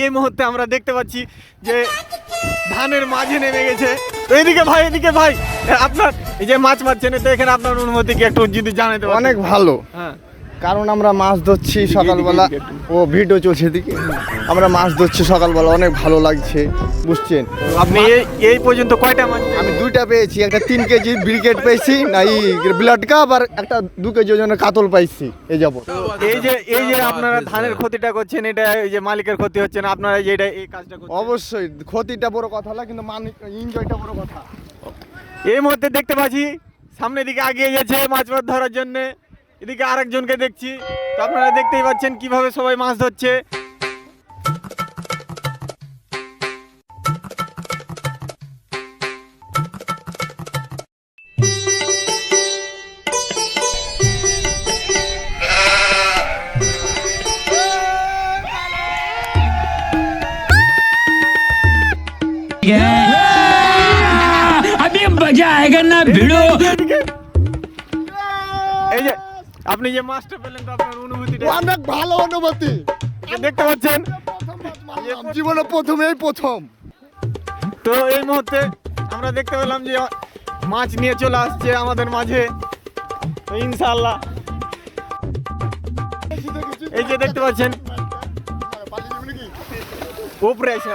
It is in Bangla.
এই মুহূর্তে আমরা দেখতে পাচ্ছি যে ধানের মাঝে নেমে গেছে। তো এদিকে ভাই আপনার এই যে মাছ মারছেন, তো এখানে আপনার অনুমতি কি একটু যদি জানাতে পারেন? অনেক ভালো, হ্যাঁ, কারণ আমরা মাছ ধরছি সকালবেলা। ও ভিডিও চলছে এদিকে, আমরা মাছ ধরছি সকালবেলা, অনেক ভালো লাগছে, বুঝছেন। আপনি এই পর্যন্ত কয়টা মাছ? আমি 2টা পেয়েছি, একটা 3 কেজি ব্রিকেট পেয়েছি না ব্লাড কাপ, আর একটা 2 কেজি ওজনের কাতল পাইছি। এই যাব এই যে আপনারা ধানের ক্ষতিটা করছেন, এটা এই যে মালিকের ক্ষতি হচ্ছে না, আপনারা যে এই কাজটা করছেন। অবশ্যই ক্ষতিটা বড় কথা না, কিন্তু এনজয়টা বড় কথা। এই মুহূর্তে দেখতে পাচ্ছি সামনের দিকে এগিয়ে গেছে মাছ ধরার জন্য, এদিকে আরেকজনকে দেখছি। তো আপনারা দেখতেই পাচ্ছেন কিভাবে সবাই মাছ ধরছে। अभी मजा आएगा ना भिड़ो। এই যে আপনি যে মাছটা পেলেন, তো আপনার অনুভূতিটা? অনেক ভালো অনুভূতি। দেখতে পাচ্ছেন জীবনে প্রথম। তো এই মুহূর্তে আমরা দেখতে পেলাম যে মাছ নিয়ে চলে আসছে আমাদের মাঝে। তো ইনশাআল্লাহ এই যে দেখতে পাচ্ছেন উপরে এসে